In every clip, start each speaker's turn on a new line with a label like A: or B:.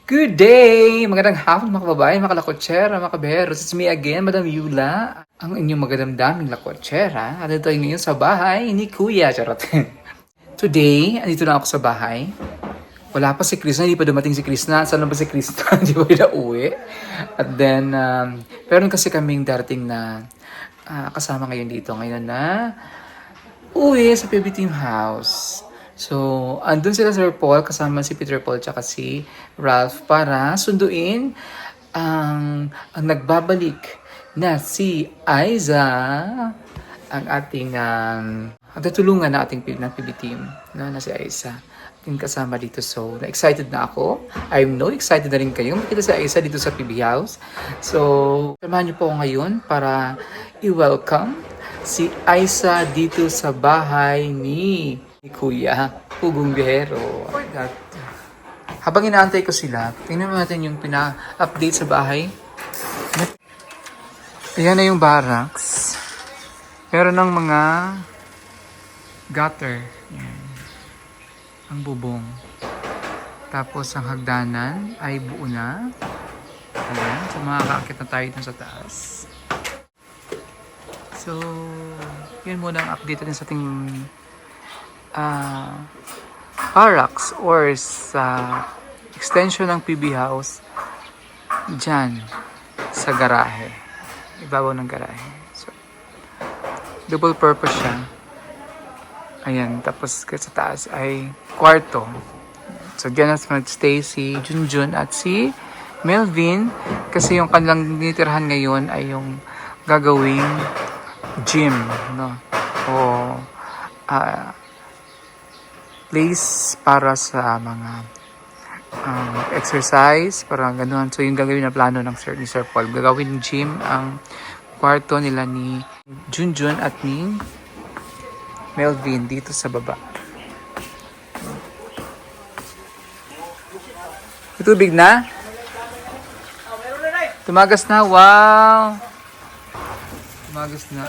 A: Good day! Magandang hapon mga kababayan, mga lakotsera, mga kaberos. It's me again, Madam Yula, ang inyong magandang lakotsera. At ito ay ngayon sa bahay ni Kuya. Charot. Today, andito na ako sa bahay. Wala pa si Krishna, hindi pa dumating si Krishna. Saan na ba si Krishna? Hindi ba na uwi? At then, pero kasi kaming darating na kasama ngayon dito. Ngayon na uwi sa PB Team House. So, andun sila Sir Paul, kasama si Peter Paul tsaka si Ralph para sunduin ang nagbabalik na si Aiza, ang ating ang tutulungan na ating ng PB Team, no, na si Aiza. Yung kasama dito. So, na-excited na ako. I'm no excited na rin kayo makita si Aiza dito sa PB House. So, samahan niyo po ako ngayon para i-welcome si Aiza dito sa bahay ni Kuya Pugong Bihero. Oh my God. Habang inaantay ko sila, tingnan natin yung pina-update sa bahay. Ayan na yung barracks. Meron ng mga gutter. Ayan. Ang bubong. Tapos ang hagdanan ay buo na. Ayan. So makakaakit na tayo dun sa taas. So, yun muna ang update natin sa ating barracks or sa extension ng PB House dyan sa garahe. Ibabaw ng garahe. So, double purpose siya. Ayan, tapos sa taas ay kwarto. So, dyan na stay si Junjun at si Melvin kasi yung kanilang nitirhan ngayon ay yung gagawing gym, no? O place para sa mga exercise, para gano'n. So, yung gagawin na plano ng ni Sir Paul. Gagawin gym ang kwarto nila ni Junjun at ni Melvin dito sa baba. Tubig na? Tumagas na? Wow! Tumagas na.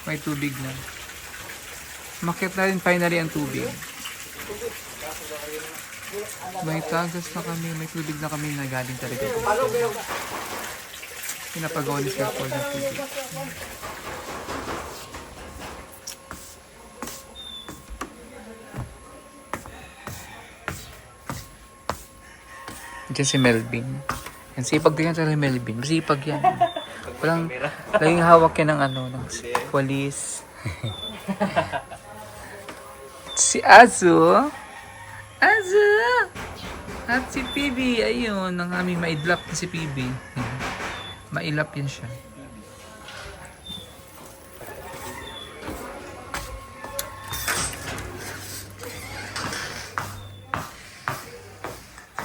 A: May tubig na. Makit na rin finally ang tubig. May tagas na kami, may tubig na kami na galing talaga dito. Pinapagawa ni Sir Paul ng tubig. Diyan si Melvin. Yan, sipag din yan sa Melvin. Masipag yan. Walang, laging hawak yan ng ng walis. Si Azu. Azu! At si PB. Ayun, ang aming maidlap na si PB. Mailap yan siya.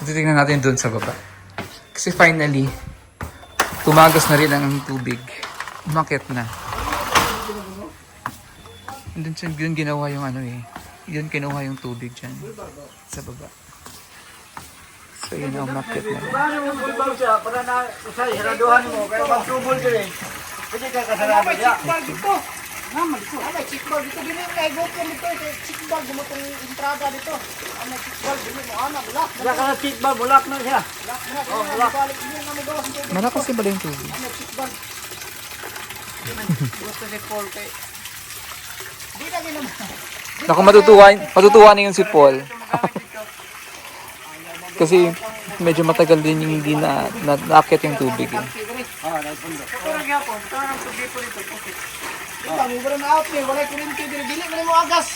A: Titignan natin doon sa baba. Kasi finally, tumagas na rin ang tubig. Umakit na. Doon siya, yun ginawa yung yun kinuha yung tubig dyan. Sa baba. So yun ang umakit na.
B: Paano mo bulbang siya para na hiraduhan mo kaya magtubol ka rin. Pwede ka kasarado niya.
C: Dito. Naman dito. May chickball dito. Dito yung kaigot ko dito. Chickball. Gumutong entrada dito. May chickball. Dito mo. Bulak.
B: Wala ka na tikbal, bulak na siya.
C: Bulak. Balik din na may gawas.
A: Malakas ba yung tubig?
C: May chickball. Gusto si Paul kay... Di na din naman.
A: Naku, matutuwa na yun si Paul. Kasi medyo matagal din yung hindi na naakit yung tubig.
C: Pero gyapon. Ito ang tubig po dito. Ito, may wala na out eh. Wala kurinti. Dili mo agas.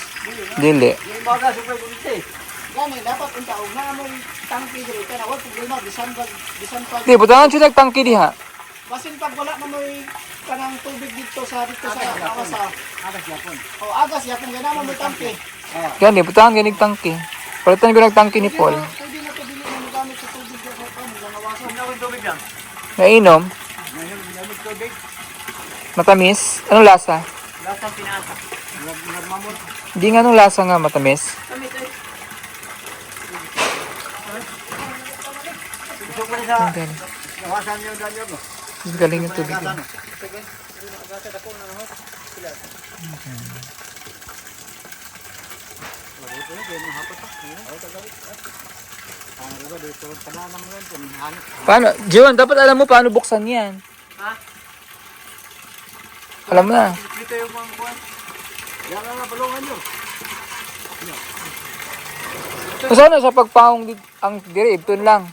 A: Dili.
B: Yung mga super bunti.
C: Gani, dapat ang taong na may tangki dito. Kaya wala problema. Bisan pag...
A: Di, butangan siya nagtangki diha.
C: Basin pag wala na may kanang tubig dito sa awas sa...
B: Agas yapon.
C: O agas, yapon gana mo may tangke.
A: Gani, butangan ganig tangki. Palitan ko nagtangki ni Paul.
C: Pwede na ito dili na magamit sa tubig sa nawasan.
B: Ano yung tubig yan?
A: Nainom.
B: Ngayon tubig.
A: Matamis. Anong lasa?
B: Lasang pinasa. Nagmamot.
A: Hindi nga anong lasa nga matamis.
B: Kami tayo. Gusto ko rin sa nawasan yung ganyan mo.
A: Galing yung tubig.
B: Ano ba dito? Kanana mo yan. Hanip.
A: Paano? John, dapat alam mo paano buksan yan.
B: Ha?
A: Alam mo na.
B: Dito yung mga kuwan. Yan nga balungan nyo.
A: Sana sa pagpahong ang dirib, dun lang.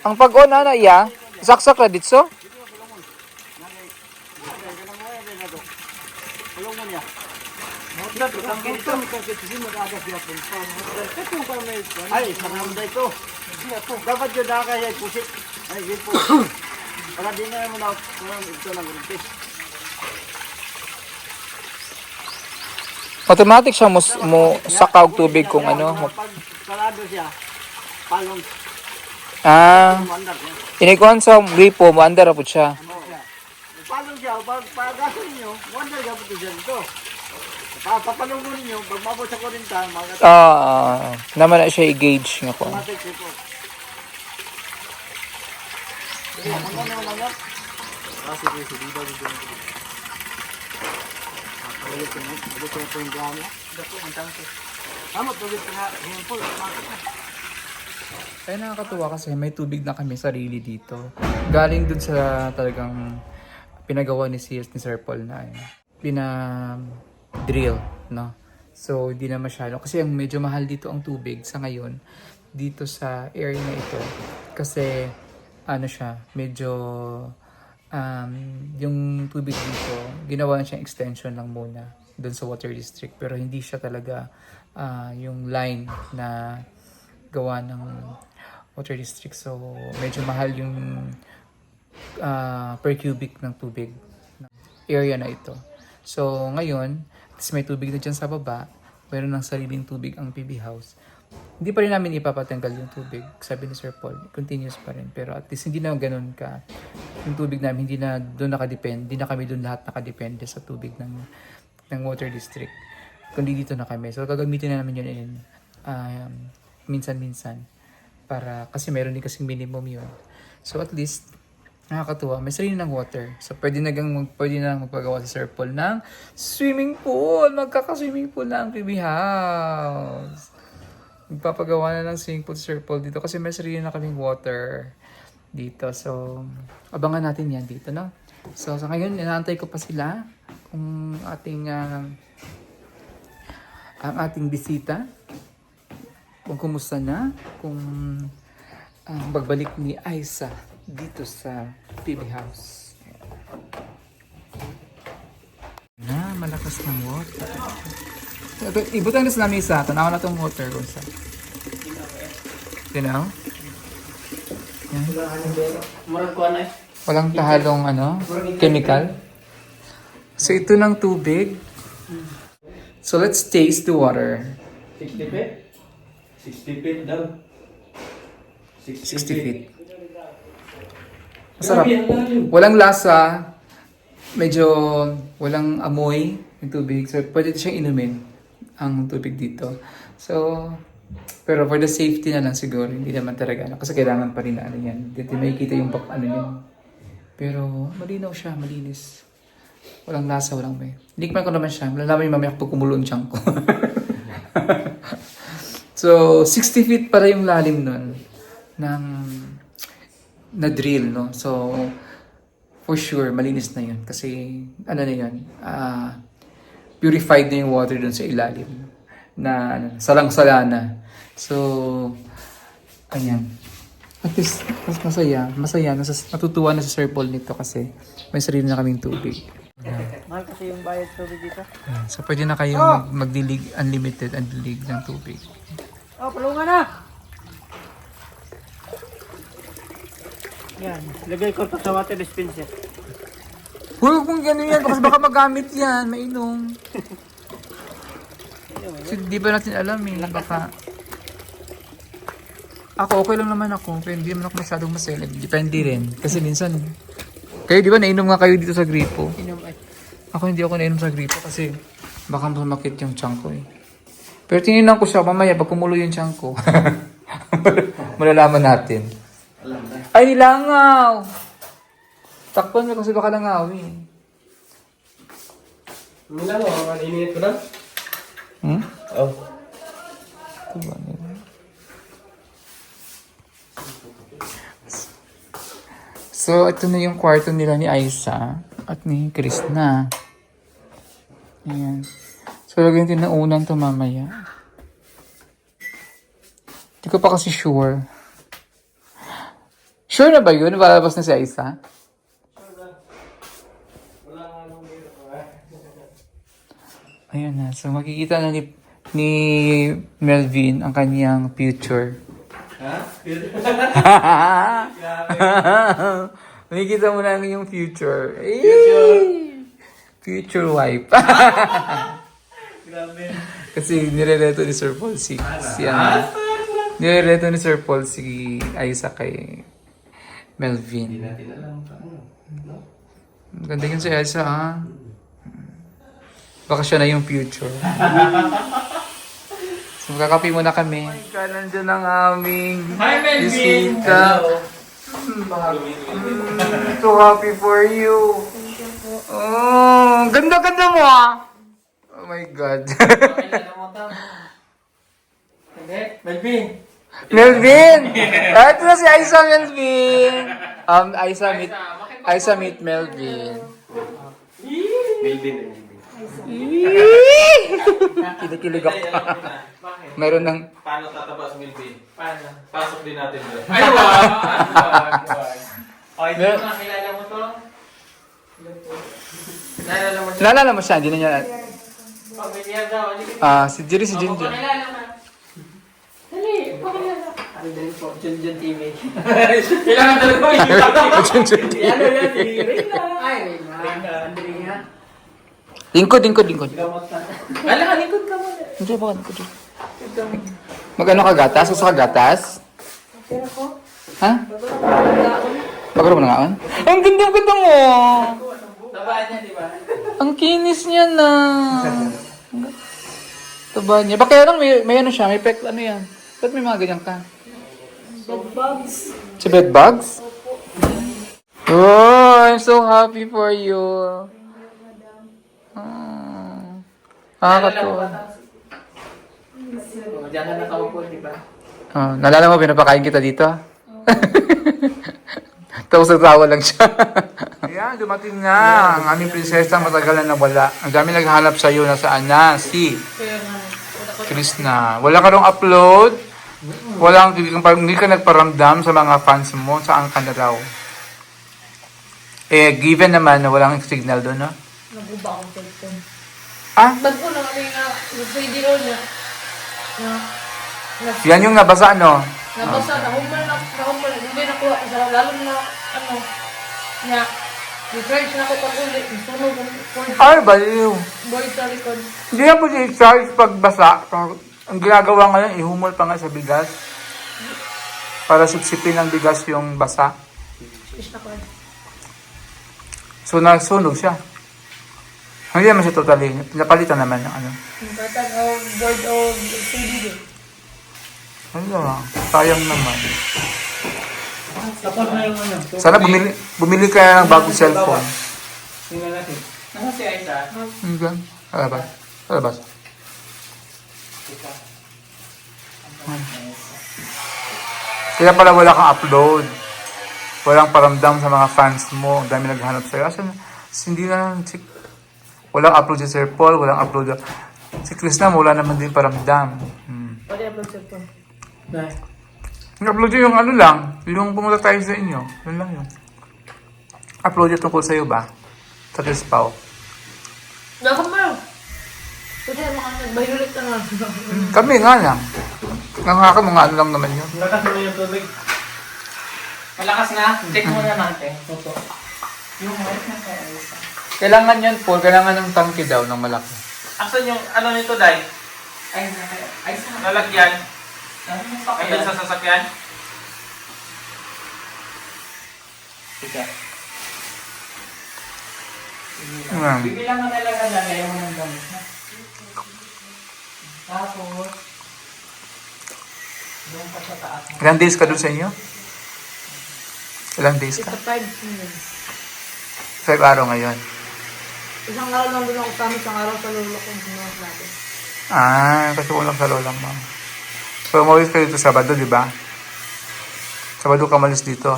A: Ang pag-on na iya, saksak na ditso.
B: Balungan niya. Ay, sarang ito. Dapat yun nakakaya pusit. Ay, yun po. Para di na naman ako ito ng umpis.
A: Automatic siya mo sakaw tubig kung ano.
B: Pag kalado siya, palong
A: Ah,
B: mandar niya.
A: inikuhan sa gripo, maandar po siya.
B: Palong siya, pag pagasin niyo, mandar siya po siya dito. Papalungon niyo, pag mabot sa kurintan, mga
A: Naman na siya i-gauge nga ko.
B: automatic ito. Ano naman lang yan? Sige. Ulit ko po yung gano. Dako, ang tangke. Tama, tulit ko na. Yung po,
A: Kaya nakakatuwa kasi may tubig na kami sarili dito. Galing dun sa talagang pinagawa ni Sir Paul na pina-drill, no? So, hindi na masyado. Kasi ang medyo mahal dito ang tubig sa ngayon dito sa area na ito. Kasi, ano siya, medyo yung tubig dito, ginawa na siyang extension lang muna dun sa water district. Pero hindi siya talaga yung line na gawa ng water district. So, medyo mahal yung per cubic ng tubig area na ito. So, ngayon, at least may tubig na dyan sa baba. Mayroon ng sariling tubig ang PB House. Hindi pa rin namin ipapatanggal yung tubig. Sabi ni Sir Paul, continuous pa rin. Pero at least hindi na ganun ka. Yung tubig namin, hindi na doon nakadepende. Hindi na kami doon lahat nakadepende sa tubig ng water district. Kundi dito na kami. So, gagamitin na namin yun minsan-minsan. Para, kasi meron din kasing minimum yun. So, at least, nakakatuwa. May sarili ng water. So, pwede na magpagawa si Sir Paul ng swimming pool. Magkaka-swimming pool na ang PB House. Magpapagawa na ng swimming pool si Sir Paul dito kasi may sarili na kaming water dito. So, abangan natin yan dito, no? So, sa ngayon, inaantay ko pa sila kung ang ating bisita. Kung kumusta na, kung pagbalik ni Aiza dito sa PB House. Na, malakas ng water. Ibutan na sa namin isa. Tanaw na itong water. Tinaw? Yan. Walang tahalong chemical. So, ito ng tubig. So, let's taste the water.
B: 60 feet? 60 feet daw.
A: 60 feet. Masarap. Walang lasa. Medyo walang amoy yung tubig. So, pwede siyang inumin ang tubig dito. So, pero for the safety na lang siguro, hindi naman talaga. Kasi kailangan pa rin na yan. Dito may kita yung yan. Pero malinaw siya, malinis. Walang lasa, walang may. Likman ko naman siya. Malalaman yung mamaya pag kumulo ang tiyan ko. So, 60 feet para yung lalim nun na drill, no? So, for sure, malinis na yun. Kasi, na yun, purified na yung water dun sa ilalim. Na salang-sala na. So, ayan. At least, masaya. Natutuwa na si Sir Paul nito kasi may sarili na kaming tubig.
C: Mahal kasi yung bayad tubig dito.
A: Ayan. So, pwede na kayong magdilig, unlimited ang dilig ng tubig.
C: Oh, palungan na! Yan, lagay ko ito sa water dispenser.
A: Huwag kung gano'n yan, kasi baka magamit yan, mainom. Kasi di ba natin alam baka... Ako, okay lang naman ako, pero hindi naman ako masyadong maseleb. Depende rin, kasi minsan... Kayo di ba nainom nga kayo dito sa gripo?
C: Inom ay.
A: Ako hindi ako nainom sa gripo kasi baka sumakit yung tiyan ko eh. Pero tininan ko siya, mamaya pag kumulo yung tiyan ko. Malalaman natin. Ay, nilangaw! Takpan mo kasi baka langaw eh.
B: Nilangaw, maninit ko na?
A: Hmm?
B: Oh.
A: Ito ba nila? So, ito na yung kwarto nila ni Aisa at ni Krishna. Ayan. So, lagyan din ng unan to mamaya. Hindi ko pa kasi sure. Sure na ba yun? Lalabas na si Aisa? Ayan na. So, makikita na ni Melvin ang kanyang future. Ha? Makikita mo na yung future. Future wife. Kasi nirereto ni Sir Paul si nirereto ni Sir Paul si Aisa kay Melvin. Ganda yun si Aisa, ha? Baka siya na yung future. So, magkakape muna kami. Oh my God, nandiyan ang aming bisita. So happy for you. Oh, ganda-ganda mo, ah. Oh my God.
B: Melvin!
A: Melvin! Ah, ito na si Aisa, Melvin. Aisa meet Melvin.
B: Melvin.
A: Kinikilig ako. Mayroon ng...
D: Paano tataba si Melvin? Paano? Pasok din natin doon.
C: Ay, wag. Okay, kilala mo to? Kilala mo siya?
A: Naalala mo siya, hindi na niya...
C: Pag-bigyan daw, hindi
A: Si Ginger.
C: pakilala na. Dali, pakilala. Ano din po, Junjun TV. Kailangan talaga yung
A: Ginger.
C: Ano yan, si Rina. Ay, Rina. Andrea.
A: Lingkod.
C: Gamot na. Alam ka, likod ka muna.
A: Hindi ba? Mag-ano ka gatas? Gusto ka gatas?
C: Pero ko,
A: Ha? Pagkaroon mo na ngaon? Ang ganda-ganda mo!
C: tabaan niya, di ba?
A: Ang kinis niya na. Taba niya. Bakit lang may ano siya? May pek, ano yan? Ba't may mga ganyan ka?
C: Bedbugs.
A: Si bedbugs? Oh, I'm so happy for you. Nakakatuwa.
C: Diyan ka nakaupo, di ba?
A: Naalala mo, pinapakain kita dito? Tapos nagtawa lang siya. Ayan, dumating na ang aming prinsesa matagal na nawala. Ang dami naghanap sa'yo, nasaan na si Krishna. Wala ka rong upload? Hindi ka nagparamdam sa mga fans mo? Saan ka na raw? Given naman na walang signal doon, no?
E: Naguba akong cellphone.
A: Ah?
E: Ba't ko naman nga, video niya,
A: Yan yung nabasa, no?
E: nabasa, nahumal, hindi nakuha ko sa lalo na, niya, i-charge na ako pag ulit, sunog ang cord,
A: Ay, baliw.
E: boy sa likod.
A: Hindi na po i-charge pagbasa. Ang ginagawa ngayon, ihumol pa nga sa bigas. Para sipsipin ng bigas yung basa.
E: Fish na ko.
A: So, nagsunog siya. Hindi naman siya totally. Napalitan naman yung ano.
E: Yung katag o board o CD din.
A: Ano, sayang naman.
C: Tapos na yung ano.
A: Sana bumili ka ng bagong cellphone.
C: Tingnan natin. Ano si Aisa?
A: Hanggang. Alabas. Kaya pala wala kang upload. Walang paramdam sa mga fans mo. Ang dami naghanap sa'yo. Hindi na, walang upload si Sir Paul, walang upload. Si Krishna, wala naman din paramdam.
E: Pwede upload cellphone.
A: Upload yung ano lang, yung pumunta tayo sa inyo. Yun lang yun. Upload yung tungkol sa'yo ba? Sa Tispaw.
E: Nakam mo. Pwede naman kami nagbahirulit na nga.
A: Kami nga lang. Mga ano lang naman yun.
C: Malakas mo yung tubig. Malakas na? Check muna natin. Toto. Yung white na kay Aisa.
A: Kailangan yan, Paul. Kailangan ng tangke daw ng malaki.
D: Asan yung ano nito, Day?
C: Ay, Aisa.
D: Lalagyan?
C: Ano
D: Andun sa sasakyan?
C: Ika.
A: Hmm.
C: Bibilang ka talaga na kaya mo ng gamit na. Tapos, doon pa sa taas mo.
A: Ilang days ka doon sa inyo? Ilang days ka?
E: Ito 5 minutes.
A: 5 araw ngayon.
E: Isang araw lang doon ako sa amin, isang araw sa lolo ko. Sinuwas natin.
A: Kasi walang sa lolang mo. So, umalis ka dito Sabado, di ba? Sabado ka malis dito.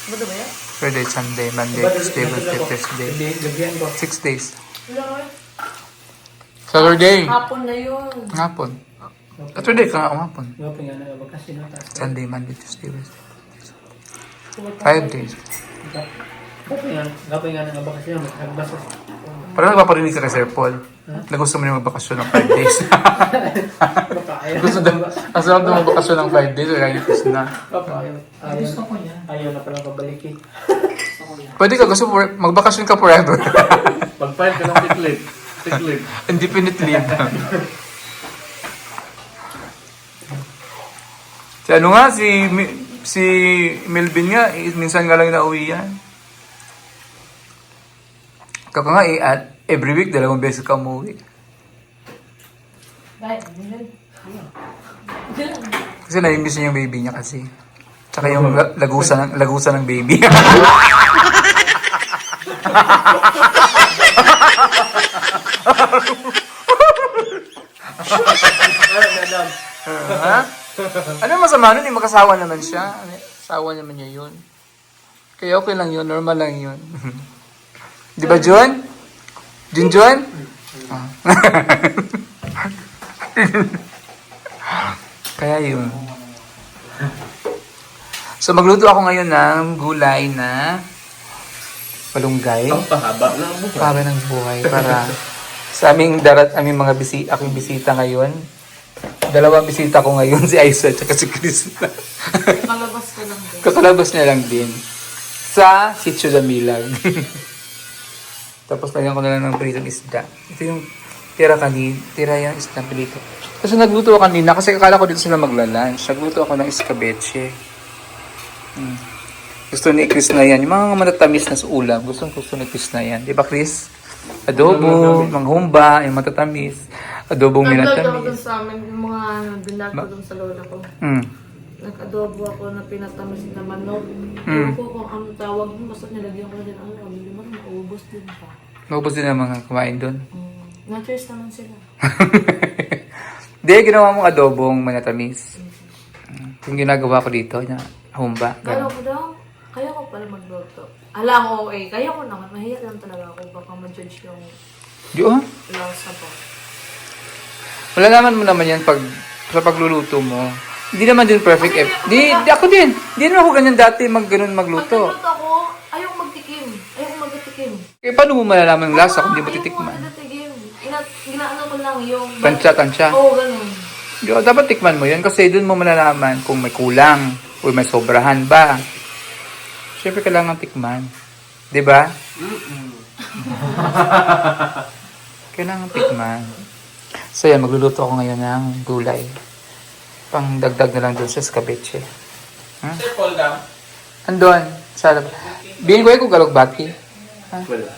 E: Ano ba yan?
A: Friday, Sunday, Monday, Tuesday, Wednesday, Thursday.
D: Gabihan ko.
A: 6 days.
E: Wala ko eh.
A: Saturday.
E: Hapon na yun.
A: Hapon. Saturday ka nga hapon.
D: Gapin nga na kasi natas.
A: Sunday, Monday, Tuesday, Wednesday. 5 days.
D: Gapin nga na kasi nagbasa.
A: Parang nagpaparinig ka kay Sir Paul. Na gusto mo niya magbakasyon ng 5 days. Gusto daw, ang sarap daw magbakasyon ng 5 days, kaya ipis na.
D: Gusto ko niya. Ayaw na pala pabalikin.
A: Pwede ka, gusto mo, magbakasyon ka forever.
D: Pag-file ka ng sick leave.
A: Indefinite leave. Si ano nga, si Melvin nga, minsan nga lang nauwi yan. Kapag nga, at every week, 2 beses ka umuwi.
E: Dahil, ano yun?
A: Kasi na-miss niya yung baby niya kasi. Tsaka yung lagusan ng baby. Ha? Ano masama nun? Makasawa naman siya. Asawa naman niya yun. Kaya okay lang yun. Normal lang yun. Di ba, John? John? Ah. Kaya yun. So, magluto ako ngayon ng gulay na palunggay.
D: Ang pahaba na ang buhay.
A: Para ng buhay. Para sa aming mga aking bisita ngayon. 2 bisita ko ngayon, si Aisa at si Chris.
E: Kalabas ko lang din.
A: Kakalabas niya lang din. Sa Sitio Damilag. Tapos lagyan ko na lang ng pritong isda. Ito yung tira yung isda pilito. Kasi nagluto ako kanina, kasi akala ko dito sila magla-lunch. Nagluto ako ng escabeche. Gusto ni Chris na yan. Yung mga matatamis na sa ulam, gusto ni Chris na yan. Di ba, Chris? Adobo, manghumba, yung matatamis. Adobong
E: Nag-vlog ako dun
A: minatamis.
E: sa amin, yung mga binag ko dun sa lola ko. Nag-adobo ako na pinatamis na manok. Ewan ko kung anong tawag mo, basta nilagyan ko na din. Ano, hindi mo na maubos din pa.
A: Maubos din ang mga kumain doon.
E: Na-choice naman sila.
A: Hindi, ginawa mong adobong manatamis. Yung ginagawa ko dito, na humba.
E: Kaya ko daw, kaya ko pala magluto. Alam ko, kaya ko naman, mahiya lang talaga ako. Baka ma-judge yung
A: Di oh.
E: lasa ba.
A: Malalaman mo naman yan sa pagluluto mo. Hindi naman din perfect. Di ako din. Di naman ako ganyan dati
E: Pag
A: magluto.
E: nagluto ako, ayaw magtikim. Ayaw magtikim.
A: Eh, paano mo malalaman ang lasa kung di mo titikman?
E: Ayaw magtikim. Ginaano ko lang yung...
A: Tansya.
E: Oo, ganun.
A: Di, dapat tikman mo yun kasi doon mo malalaman kung may kulang o may sobrahan ba. Siyempre kailangan tikman. Di ba? Kailangan tikman. So yan, magluluto ako ngayon ng gulay. Pang dagdag na lang doon sa escabeche.
D: Sir Paul lang.
A: Andun, sa lab. Bihin ko yung galogbati.
D: Wala.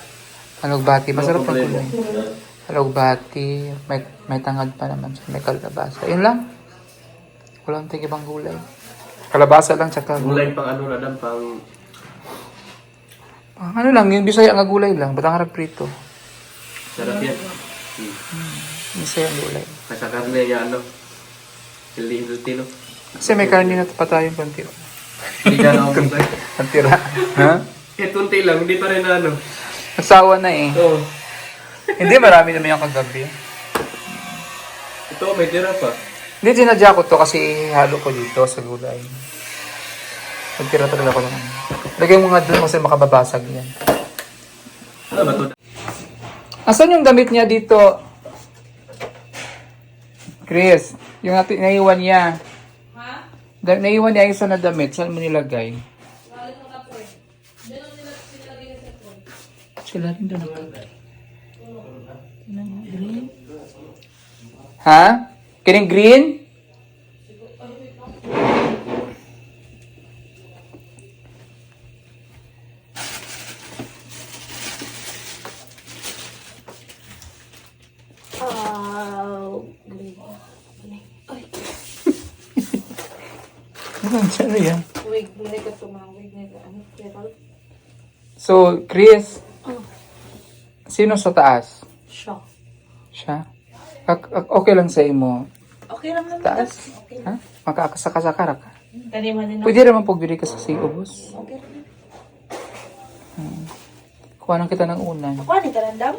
A: Galogbati, masarap ang
D: problema.
A: gulay. Galogbati, may tangad pa naman siya, may kalabasa. Yun lang. Walang tingin ibang gulay. Kalabasa lang, tsaka
D: Gulay pang ano na dan pang...
A: ano lang, yung Bisaya nga gulay lang. Ba't ang harap prito?
D: Sarap yan.
A: Bisaya ang gulay.
D: Nasa karne yan ano. Healthy no.
A: Kasi may karne na pa tayong konti.
D: Hindi ka na ako gulay.
A: Ang tira. Ha?
D: Eh, tunti lang. Hindi pa rin na ano.
A: Nagsawa na eh.
D: Oo.
A: Hindi, marami naman yung kagabi.
D: Ito, may tira pa.
A: Hindi, sinadya ko to kasi halo ko dito sa gulay. Nagtira talaga ko naman. Lagay mo nga doon kasi makababasag yan.
D: Ano ba ito?
A: Asan yung damit niya dito? Chris, yung naiwan niya.
E: Ha?
A: Naiwan niya isa na damit. Saan mo nilagay?
E: Galit mo na po eh. Doon nila sinilagay na sa phone.
A: Sila rin doon nakalagay. Green? Ha? Kining green? Ano yan?
E: Wig, hindi ka tumawig nila. Ano, Carol?
A: So, Chris, sino sa taas?
E: Siya.
A: Siya? Okay lang sa imo.
E: Okay lang naman.
A: Taas?
E: Okay.
A: Ha? Makakasakasakara ka?
E: Kaniman din ako.
A: Pwede naman pagdiri ka sa ubos.
E: Okay lang.
A: Kuha lang kita ng unan.
E: Kuha ni Tarandam.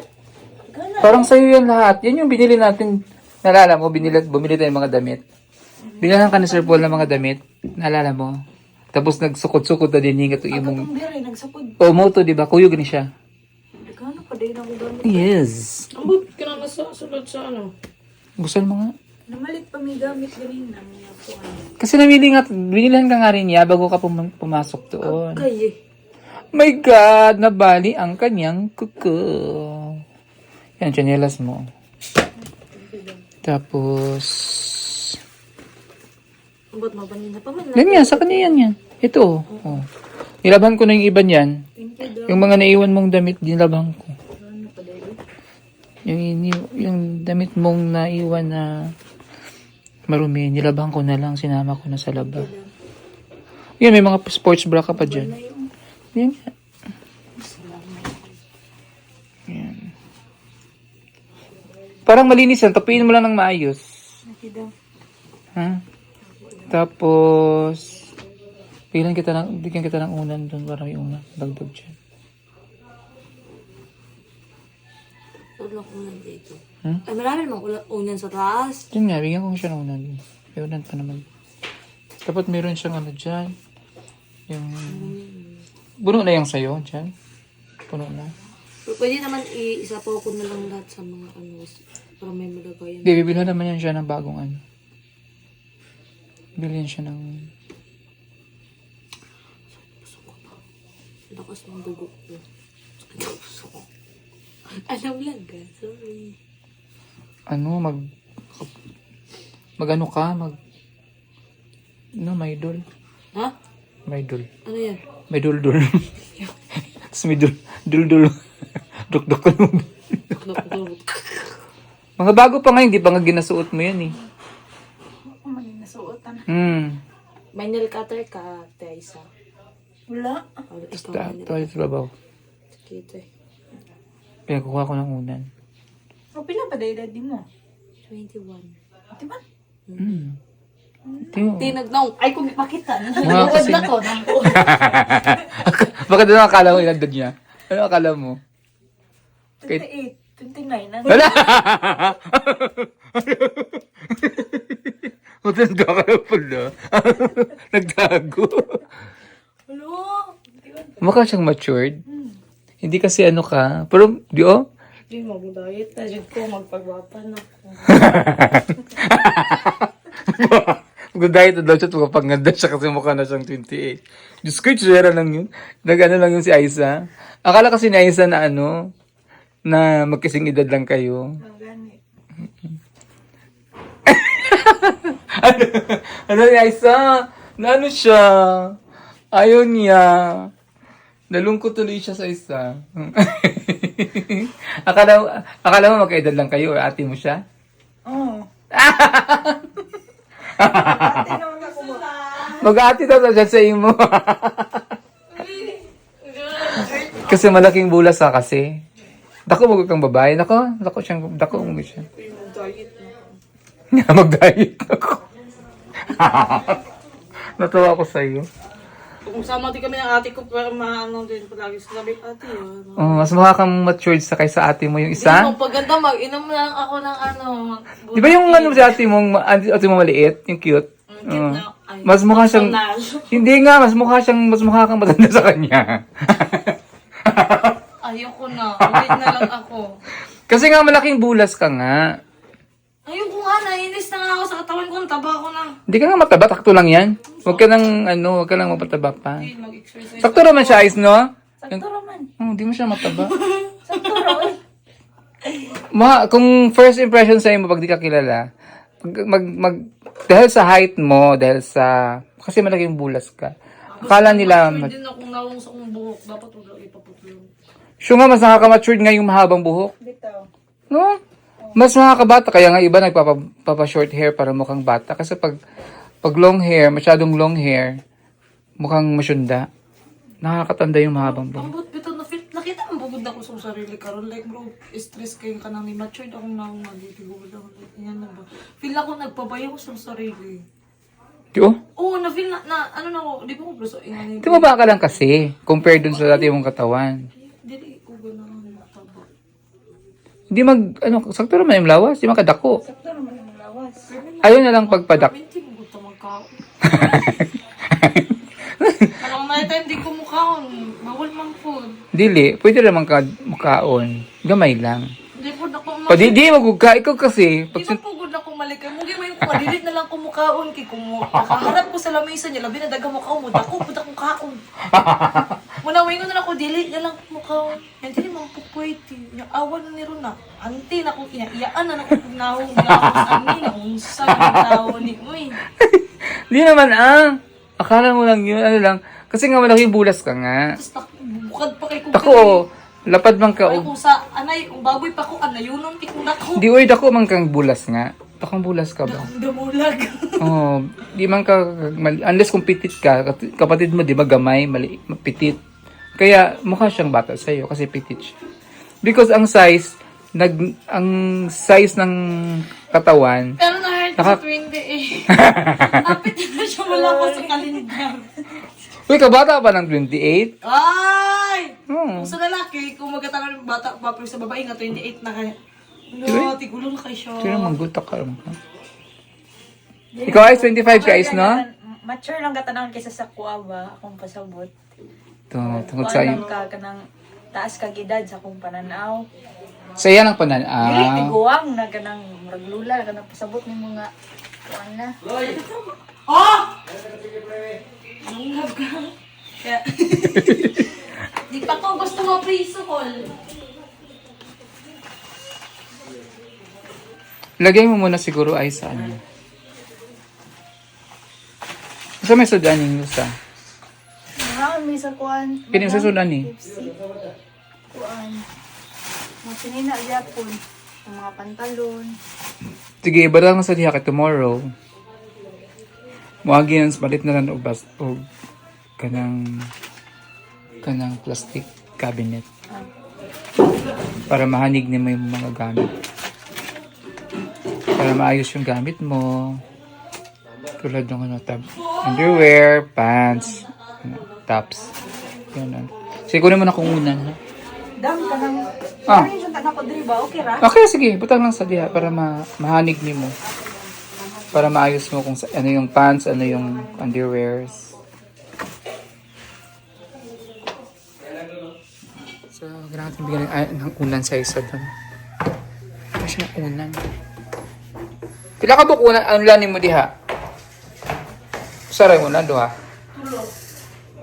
E: Gana.
A: Parang sa'yo yan lahat. Yan yung binili natin. Naalala mo, bumili tayo ng mga damit. Binilang ka ni Sir Paul ng mga damit. Naalala mo? Tapos nagsukot-sukot na din yung ito yung...
E: Katong biri, nagsapod.
A: O, moto, di ba? Kuyo gani siya.
E: Gana pa din ako gamit.
A: Yes.
E: Ambot ka na sulod sa ano.
A: Gusto mo nga.
E: Namalit pa may gamit ganina. May ako ano.
A: Kasi binilan ka nga rin niya bago ka pumasok doon.
E: Kaya
A: My God, nabali ang kanyang kuko. Yan, chanelas mo. Tapos...
E: ambot mabanin na pa man.
A: Yan yan, sa kanya yan. Ito. Oh. Nilaban ko na yung iba niyan.
E: Thank you daw.
A: Yung mga naiwan mong damit, dinlaban ko.
E: Ano pa din?
A: Yung damit mong naiwan na marumi, nilabhan ko na lang, sinama ko na sa laba. Yan, may mga sports bra ka pa dyan. Yan nga. Yan. Parang malinis yan, tapuin mo lang ng maayos.
E: Thank you daw.
A: Ha? Tapos, bigyan kita ng unan doon para may unan. Dagdag dyan.
E: Wala ko unan dito.
A: Hmm?
E: Ay, marami namang unan sa taas.
A: Yun nga, bigyan ko siya ng unan. May unan pa naman. Dapat meron siyang ano dyan. Yung... Puno na yung sayo dyan. Puno na.
E: Pero pwede naman isapaw ko na lang lahat sa mga ano para may malagayan.
A: Hindi, bibilhan naman yan siya ng bagong ano. Bilhin siya ng...
E: Lakas ng dugo ko. Alam lang ka, sorry.
A: Ano, mag-ano ka, may dul.
E: Ha?
A: May dul.
E: Ano yan?
A: May dul-dul. Tapos may dul-dul. Duk-duk ka nun. Mga bago pa nga, hindi pa nga ginasuot mo yan eh.
E: Ako man nasuotan. May nail cutter ka, Tessa. Wala. Oh, ikaw may
A: Ito yung trabaho.
E: Kita eh.
A: Pinagkukuha ko ng unan.
C: O, pinapadayad din mo.
E: 21.
C: Diba?
A: Tingnan mo.
E: Tinagnaw. Ay, kung ipakita.
A: Mga kasi...
E: na ko.
A: Bakit ano akala mo ilagdag niya? Ano akala mo?
C: 28, 29 na.
A: Wala! Matanda ka na pala. Nagtago.
E: Hello?
A: Mukha siyang matured. Hindi kasi ano ka. Pero, di oh?
E: Hindi, mag-diet na. Diyan ko, magpagwapan ako.
A: Mag-diet na daw siya at magpaganda siya kasi mukha na siyang 28. Diyos ko, tsura lang yun. Nag-ano lang yun si Aiza. Akala kasi ni Aiza na ano, na magkasing edad lang kayo. Ano ni Aiza? Na ano siya? Ayaw niya. Nalungkot tuloy siya sa isa. akala mo magkaedad lang kayo or ate mo siya?
C: Oo.
A: Mag-ate daw siya sa imo. Kasi malaking bulas ha kasi. Dako mo kang babae. Dako mo siya. Mag-diet ako. Natawa ako sa iyo.
E: Kung sama din kami ng ate ko, para maano din palagi sabi, ate yun.
A: Mas mukha kang matured sa kaysa ate mo yung isa.
E: Hindi mo, paganda, mag-inom lang ako ng ano.
A: Di ba yung ano sa ate mong maliit, yung cute?
E: Cute na. Ay,
A: Mas mukha siyang
E: personal.
A: hindi nga, mas mukha kang matanda sa kanya.
E: Ayoko na. Ulit na lang ako.
A: Kasi nga malaking bulas ka nga.
E: Ayoko nga, nainis na nga ako sa katawan ko. Ang taba ko na.
A: Hindi ka nga mataba, takto lang yan. Huwag ka nang mapataba pa.
E: Hindi, mag-exercise.
A: Sakto naman siya, Ice, no?
C: Sakto raman.
A: Hindi mo siya mataba.
C: Sakto raman.
A: Kung first impression sa'yo mo pag di ka kilala, dahil sa height mo, kasi malaking bulas ka. Akala nila,
E: Hindi na akong nawang sa kong buhok. Dapat wala ipaputlo.
A: siya nga mas nakaka-matured nga yung mahabang buhok.
C: Bitaw.
A: No? Mas makakabata. Kaya nga iba nagpapa-short hair para mukhang bata. Kasi pag long hair, masyadong long hair, mukhang masyunda. Nakakatanda yung mahabang buhok.
E: Ambot, bito, nakita mo bugod ako sa sarili karon. Like, bro, stress kayo ka nang matured akong nang magigigod ako. Yan na ba? Feel ako nagpabayo ko sa sarili.
A: Di oh?
E: Oo, na-feel na ano na ako, di ba ko preso?
A: Tumaba ka lang kasi, compared dun sa dati mong katawan.
E: Dili ko ganahan mataba.
A: Hindi sakto naman yung lawas, di makadako.
C: Sakto naman yung lawas.
A: Ayaw na lang pagpadak.
E: Minti mo gusto magkaon. Parang may time di ko mukhaon. Bawal mang food.
A: Dili, pwede naman ka makaon. Gamay lang.
E: Hindi po na ko
A: Di magugka, ikaw kasi.
E: Di ba po good na kumalikay? Mugi may madilit na lang kumukaon kay nakaharap ko sa lamesa niya, labi na daga mukhaon mo, dako po akong kaon. Muna wingon na ako dili na lang kumukaon. Hindi naman po pwede. Yung awan na ni Rona. Anti na ko inaiyaan na ako nagnahong niya ako sa ani na unsa yung tao ni uy.
A: Di naman akala mo lang yun, lang. Kasi nga malaking bulas ka nga.
E: Tapos bukad pa kay kung
A: Tako, lapad man ka.
E: Ay kung sa anay, kung baboy pa ko anayunon kay kung nako.
A: Di oy, dako man kang bulas nga. Dakong bulas ka ba?
E: Ang damulag.
A: Oo, di man ka, unless kung pitit ka, kapatid mo di ba gamay, mali, pitit. Kaya mukha siyang bata sa'yo kasi pitit siya. Because ang size ng katawan,
E: Pero na-hurt sa 28. Kapit na siya wala ko sa kalendar.
A: uy, kabata pa ng 28?
E: Ay!
A: Oo.
E: Kung sa lalaki, kung magkatanan ng bata, papag sa babae nga 28 na kaya. No, tigulo na kayo siya.
A: Sino manggutak ka rin? Ikaw ay 25 guys, no?
C: Mature lang katanang kaysa sa kuwaba, akong pasabot.
A: Ito, tungkol sa iyo.
C: Kuwalang ka kanang taas kag edad sa akong pananaw.
A: Sa iya ng
C: Dili
A: pananaw.
C: tiguang na kanang raglula kanang pasabot ni mga kuan na.
E: Oh! Nanghab ka. Kaya... Di pa ko gusto mo pre-soul.
A: Lagay mo muna siguro ay sa ano. Sa may sudan yung gusto.
C: Mga may sa kuan.
A: Pinim sa sudan eh.
C: Kuan. Mga sinina yapon. Ang mga pantalon.
A: Sige, iba lang sa diha kay tomorrow. Muagi yan, balit na lang o kanang plastic cabinet. Para mahanig mo yung mga gamit. Para maayos yung gamit mo. Tulad ng underwear, pants, tops. Yan. Sige, kunin mo na kung unan. Ha?
C: Dam ka nang...
A: Ah.
C: Ano yung tanak ko diri ba? Okay ra?
A: Okay, sige. Butang lang sa diha para mahanig mo. Para maayos mo kung ano yung pants, ano yung underwears. So, kailangan natin bigyan ng unan sa isa doon. Ano siya ng unan? Pila ka bukunan ang lanin mo diha? Saray mo na, duha.
E: Tulog.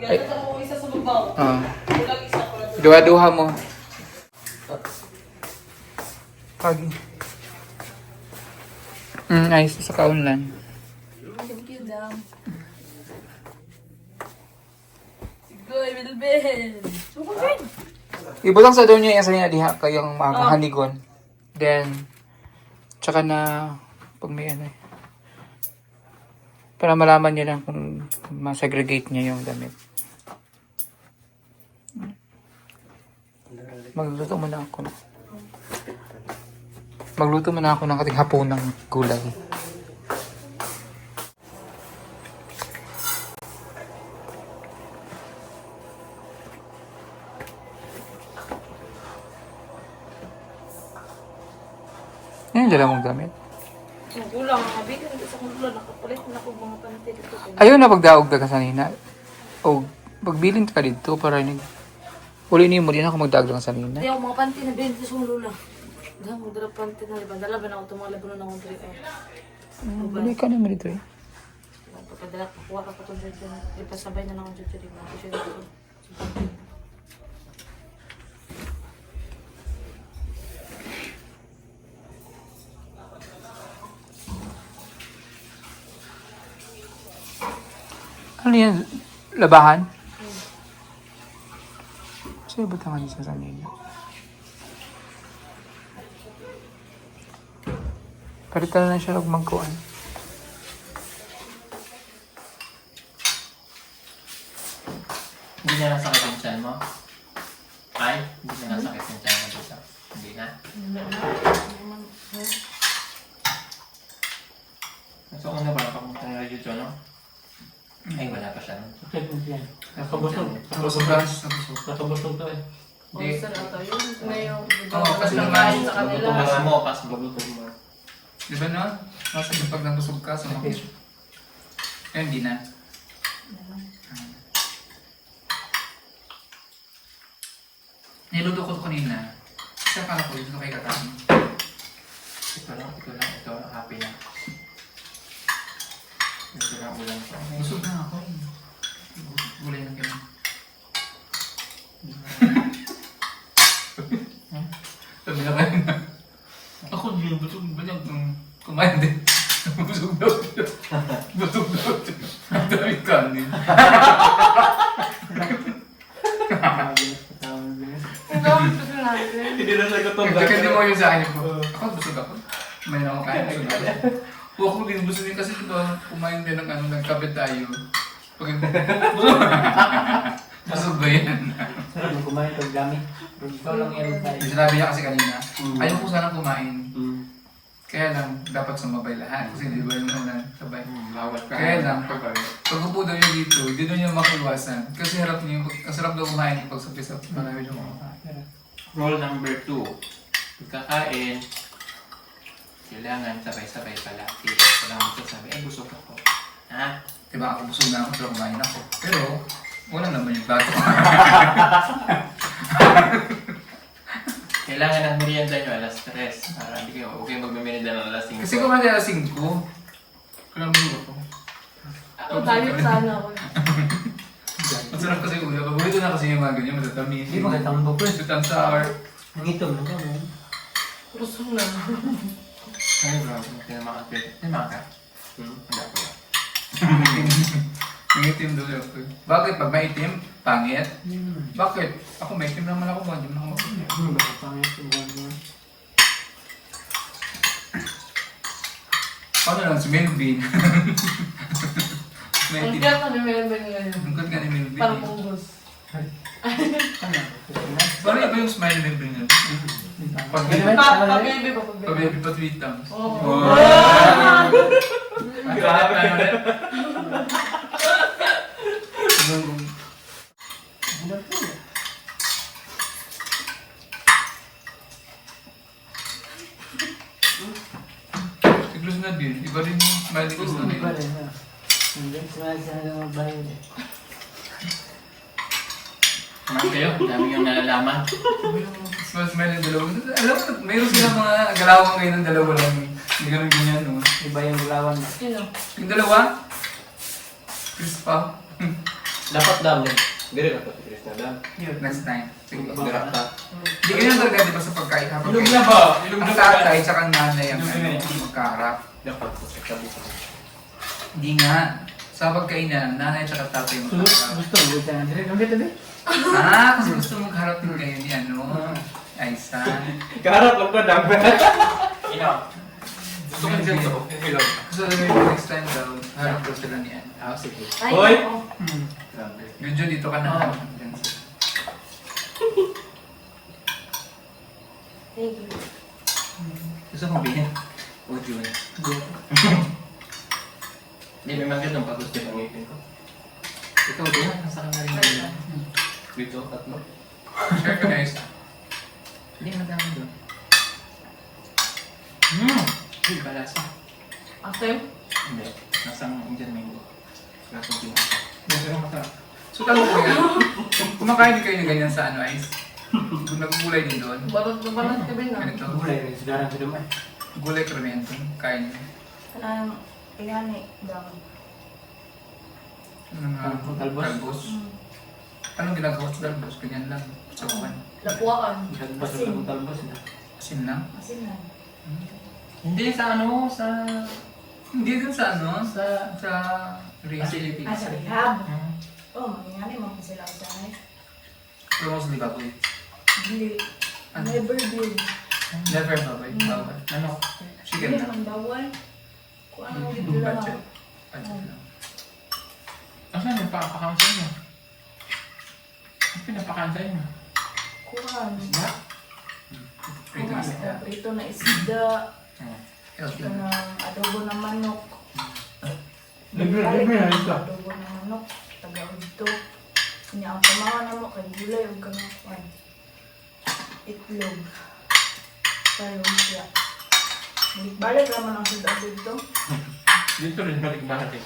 E: Ganito ako isa sa babaw. Tulag isa ko lang.
A: Duha-duha mo. Pagi. Ayos sa kaunlan.
E: Thank you, Dam. Sigoy, Bilbel. Sukutin.
A: Ibutang sa doon niya yung sa diha kayong mahanigon. Then, tsaka na pag may ano para malaman niya lang kung ma-segregate niya yung damit. Magluto muna ako. Magluto muna ako ng ating hapunang gulay. Yan yung dala mong gamit.
E: Kulang ang kabigan. Sa kulo, nakapalit na ako mga panty dito.
A: Ayaw na pagdaog ka sanina. O pagbilin ka dito para uli niyo mo din ako magdaog lang sanina.
E: Hindi ako mga panty na binti sa kulo lang. Dahil magdala panty na liba. Dala ba na ako tumalab na akong 3
A: Balik ka naman dito eh.
E: Pagkadala, kuha ka pa ito dito. Ipasabay na lang ako dito. Diba? Kasi dito.
A: Ano yan? Labahan? Sa'yo ba tangan sa sanina? Palitan na siya magkuhan.
D: Hindi na nasakit yung tiyan mo? Ay? Hindi na nasakit yung tiyan mo dito? Hindi na? So, ano ba? Kamusta na dito, no? Ay, wala pa siya. Nakabusog. Nakabusog ka eh.
A: Hindi.
E: Saan ata yun? Ngayon,
A: Oo, kasi
E: nakain
A: naman-
E: sa kanila.
D: Pas mo, pas mo.
A: Di ba no? Nasa pag nabusog ka, sumakit. Eh, hindi na. Niluto ko ito kanina. Isa pala ko, dito kay Katang.
D: Ito lang. Happy na. Ito lang ulam ko.
A: Busog na ako. Gulay na kayo. Sabi na kayo na. Ako din, busog ba niya? Kumain din. Busog daw siya. Busog daw siya. Ang dami kanin.
E: Ang gamit ko sa natin.
D: Hindi na siya
A: Kasi mo yun sa akin ko. Ako busog ako. Kumain ako kain. Busog ako. Ako din busog din kasi diba kumain din ng ano, nagkabit tayo. Pag busog ba yan?
B: Sarap mo kumain pag dami. Ikaw lang yan tayo.
A: Sinabi niya kasi kanina, ayaw ko sanang kumain.
B: Mm.
A: Kaya lang, dapat sumabay lahat. Kasi di ba yung unang sabay.
D: Bawat ka.
A: Kaya lang, pag upo daw niya dito, hindi daw niya makiwasan. Kasi harap niya, ang sarap daw kumain pag sa marami daw kumakain.
D: Rule number 2. Pagkakain, kailangan sabay-sabay palagi. Kailangan magsasabi, ay busog ako. Ha?
A: Diba ako busog na ako, pero kumain ako. Pero, wala naman yung plato.
D: Kailangan ang merienda nyo alas 3. Para hindi kayo okay magmerienda ng alas 5.
A: Kasi kumain na 5. Kailangan mo ako.
E: Ako tayo sana ako.
A: Masarap kasi ulo. Paborito na kasi yung mga ganyan, matatamis.
B: Hindi magandang bukod.
A: Sweet and sour.
B: Nangitom na ka mo.
E: Kusog na.
D: Ay, grabe. Hindi na makakit. Hindi makakit. Hindi ako.
A: Nangitim daw ako. Bakit? Pag maitim, pangit? Bakit? Ako maitim naman ako, hindi naman ako maitim.
B: Bakit pangit yung buwan?
A: Paano lang si Melvin?
E: Ang
A: Maitim.
E: kaya ka ni Melvin ngayon.
A: Ang good nga ni Melvin.
E: Parang
A: eh.
E: punggos.
A: Parang iba yung smile ni Melvin niya.
E: Pag-baby ba? Pag-baby.
A: Pa-baby pa 3 times.
E: Oo.
A: Grabe na ulit. Si Cruz na din. Iba rin yung smile ni Cruz na din.
B: Iba rin na. Hindi, siya na magbayo.
D: Kumain kayo. Dami yung nalalaman.
A: Smile ng dalawa. Alam mo, mayroon silang mga galawang ngayon ng dalawa lang. Hindi ganun ganyan, no?
B: Iba yung gulawan na.
E: Sino?
A: Yung dalawa, Chris pa.
F: Dapat dam nih. Gede lah tapi Chris dam.
A: Next time. Sige.
F: Gerak tak.
A: Hindi ganyan talaga, di ba, sa pagkain kapag
D: Ilog na ba? Ilog
A: ang
D: na ba?
A: tatay tsaka ang nanay ang
D: Ilog na
A: ano,
D: eh.
A: magkaharap.
F: Dapat kita bisa.
A: Hindi nga. Sa pagkainan, nanay tsaka tatay magkaharap.
B: Gusto mo siya na dire. Ano tadi?
A: Ah, kasi gusto mong harap din kayo ni ano. Aisan.
F: Garap lang ko dam.
D: Ino.
F: Gusto ko dyan to. Ilog.
A: So, next time daw, harap daw sila ni ano.
F: Ah, sige.
E: Ay,
F: Hoy!
E: oo.
F: Grabe.
A: Medyo dito ka na. Dyan.
E: Thank you.
D: Gusto mo bilhin? O June. Hindi, may magandang pag-gusto ng ngipin ko. Ikaw din, nasa ka na rin ngayon.
F: Dito, tatlo.
A: Share ko na isa.
D: Hindi, madami doon. Hindi, balasa.
E: Asim?
D: Hindi, nasang Indian mango. Lasang pinaka.
A: Medyo masarap. So, tanong ko yan. Kumakain din kayo ng ganyan sa ano, Ice? Nagugulay din doon.
E: Barot na barot ka ba na?
A: Ganito.
B: Gulay rin. Sudarang sa dumay.
A: Gulay kremento. Kain.
E: Kanang, ingani, daw.
A: Talbos. Anong ginagawa sa talbos? Ganyan lang. Sakuan.
E: Lapuaan.
B: Talbos
E: Asin.
B: ng talbos na.
A: Asin lang.
E: Asin na.
D: Hindi, sa ano, sa...
A: Hindi din sa ano, sa
D: Facility.
E: Ah, sa rehab. Oh, mangingani, mga sila sa akin.
A: Pero mostly baboy.
E: Dili.
A: Ano?
E: Never did.
A: Never baboy. Bawal.
D: Ano?
A: Chicken
E: Dili
A: lang.
E: man bawal. Kung ano dito lang.
A: Budget. Budget lang.
D: Asan yung pakakansay mo? Ang pinapakansay mo?
E: Kuhan.
D: Isda?
A: Prito na sila.
E: Prito na isda.
A: Healthy
E: Ito
A: na.
E: ng adobo ng manok.
B: Libre na ito.
E: Adobo ng manok. Taga-udto. Kanya ang pamawa na mo kay gulay o kanang kwan. itlog. Tayo siya. Balik naman ang sudan dito.
D: Dito rin balik-balik.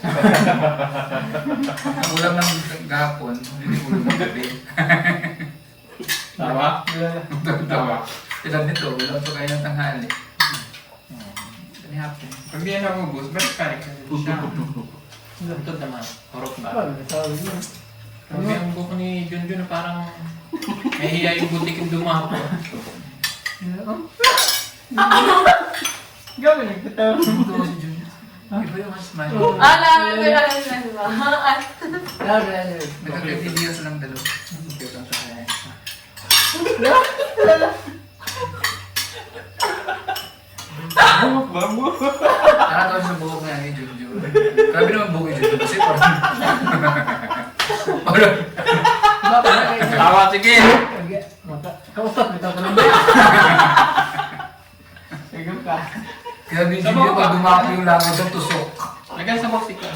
A: Ang ulam ng gahapon, hindi ulam ng gabi.
D: Tawa?
A: Tawa. Ilan nito, ulam to kayo ng tanghali. Ano hapon?
D: Pag di yan naubos, balik-balik na din siya. Lantod naman. Horok ba? Pag di ang buko ni Junjun na parang nahihiya yung butik yung dumapo.
B: Gawin yung kita.
A: Ito si Jun. Iba yung mas smile. Nagkakaibigan silang dalawa.
D: Ito sa kanya.
A: Nakatawa sa buhok nga ni Junjun. Grabe naman buhok ni Junjun kasi parang...
D: Tawa, sige!
B: Kausap, ito ka lang. Sige ka.
A: Grabe yung Junjun pag dumapo yung langaw ng tusok.
D: Lagyan sa box ikaw.